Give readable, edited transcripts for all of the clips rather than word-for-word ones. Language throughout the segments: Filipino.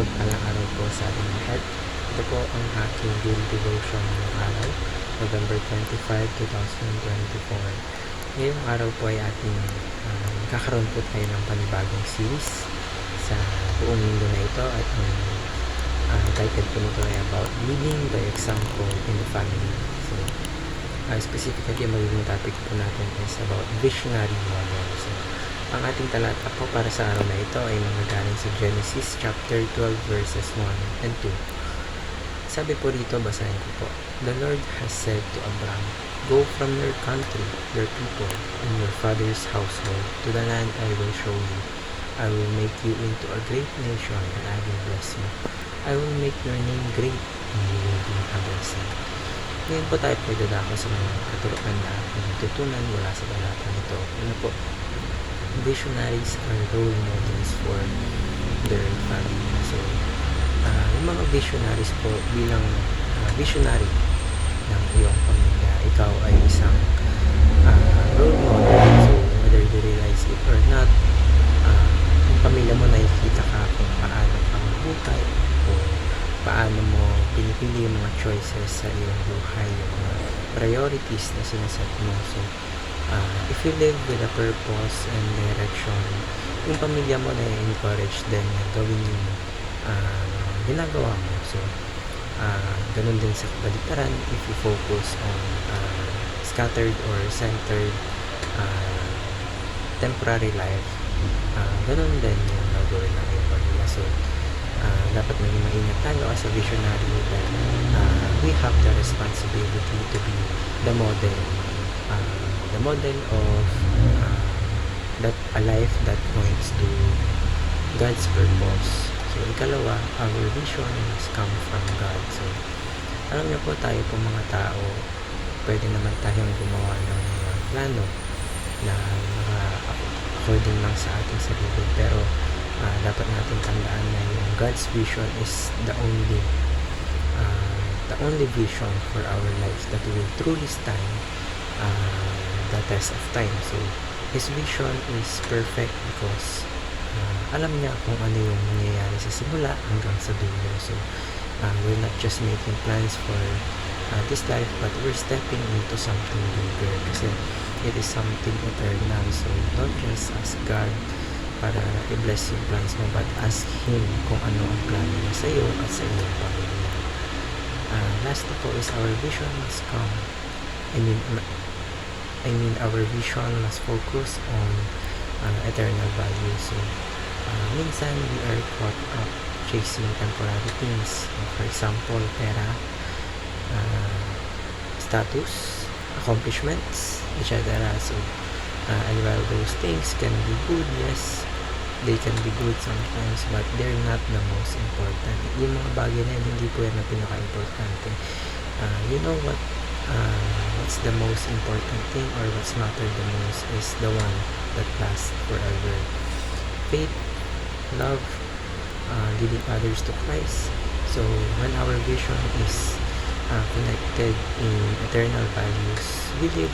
mapagpalang araw po sa ating lahat. Ito po ang aking daily devotion ng araw, November 25, 2024. Ngayong araw po ay ating kakaroon po tayo ng panibagong series sa buong mundo na ito at ang title po nito ay about leading by example in the family. So, specifically, magiging topic po natin is about visionary model. So, ang ating talata po para sa araw na ito ay manggagaling sa Genesis chapter 12 verses 1 and 2. Sabi po rito, basahin ko po. The Lord has said to Abram, "Go from your country, your people, and your father's household to the land I will show you. I will make you into a great nation and I will bless you. I will make your name great and you will be a blessing." Ngayon po tayo po dadako sa mga katuruan na natutunan mula sa talata nito. Ano po? Visionaries are role models for their family. So, yung mga visionaries po bilang visionary ng iyong pamilya, ikaw ay isang role model. So, whether you realize it or not, yung pamilya mo nakikita ka kung paano ka mabuhay o paano mo pinipili yung mga choices sa iyong buhay, yung mga priorities na sinaset mo. So, if you live with a purpose and direction, yung pamilya mo na encourage din na gawin yung ginagawa mo. So, ganun din sa kabaliktaran, if you focus on scattered or centered temporary life, ganun din yung gagawin ng iyong pamilya. So, dapat maging maingat tayo as a visionary that we have the responsibility to be the model of that a life that points to God's purpose. So, ikalawa, our vision must come from God. So, alam niyo po, tayo po mga tao, pwede naman tayong gumawa ng mga plano na mga according lang sa ating sarili. Pero, dapat natin tandaan na yung God's vision is the only vision for our lives that will truly stand the test of time. So, His vision is perfect because alam niya kung ano yung nangyayari sa simula hanggang sa dulo. So, we're not just making plans for this life, but we're stepping into something bigger kasi it is something eternal. So, don't just ask God para i-bless yung plans mo, but ask Him kung ano ang plano niya sa iyo at sa iyong pamilya. Last po is our vision must come. I mean our vision must focus on eternal values. So, minsan we are caught up chasing temporary things. For example, pera, status, accomplishments, etc. So, and while those things can be good, yes, they can be good sometimes, but they're not the most important. Yung mga bagay na yun, hindi po yan ang pinaka-importante. You know what? What's the most important thing or what's matter the most is the one that lasts forever. Faith, love, leading others to Christ. So, when our vision is connected in eternal values, we live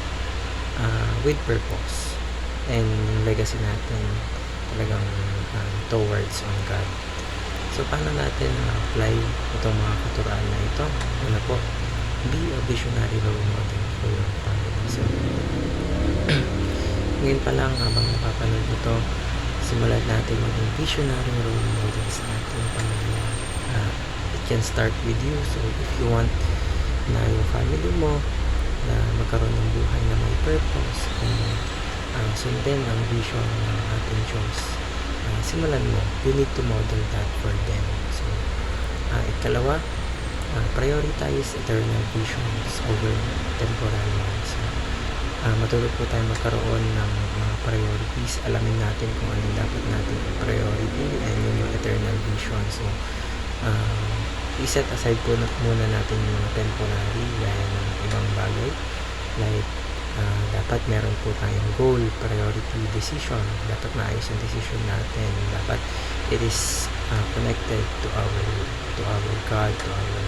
with purpose and yung legacy natin talagang towards on God. So, paano natin apply itong mga katuruan na ito? Ano po? Be a visionary role model for your family. So, ngayon pa lang habang napapanood ito, simulan natin maging visionary role model sa ating pamilya. It can start with you. So, if you want na yung family mo na magkaroon ng buhay na may purpose and sundin ang vision ng ating Diyos, simulan mo. You need to model that for them. So, ikalawa, prioritize eternal visions over temporal ones. So, matulog po tayo magkaroon ng mga priorities. Alamin natin kung ano dapat natin priority and yung eternal vision. So, i-set aside po muna natin yung mga temporary gaya ng ibang bagay. Like, dapat meron po tayong goal, priority, decision. Dapat maayos yung decision natin. Dapat it is connected to our God, to our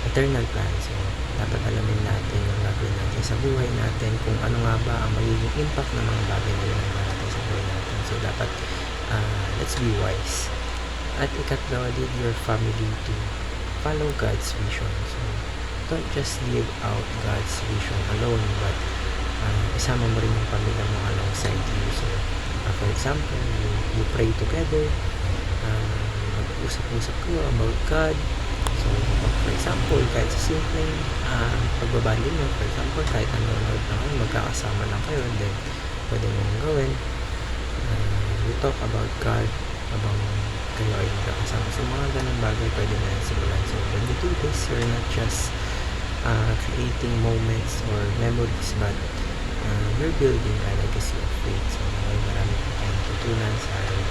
eternal plan. So, dapat alamin natin yung gagawin natin sa buhay natin, kung ano nga ba ang magiging impact ng mga bagay na ginagawa natin sa buhay natin. So, dapat let's be wise. At ikatlo, lead your family to follow God's vision. So, don't just live out God's vision alone, but isama mo rin yung pamilya mo alongside you. So, for example, you pray together, mag-usap-usap kayo about God. So, for example, kahit sa simpleng pagbabanding mo, for example, kahit nanonood na kayo, magkakasama lang kayo, then pwede mong gawin. You talk about God habang kayo ay magkakasama. So, mga ganun bagay pwede na yan simulan. So, when you do this, you're not just creating moments or memories, but you're building a legacy of faith. So, maraming tayong tutunan sa araw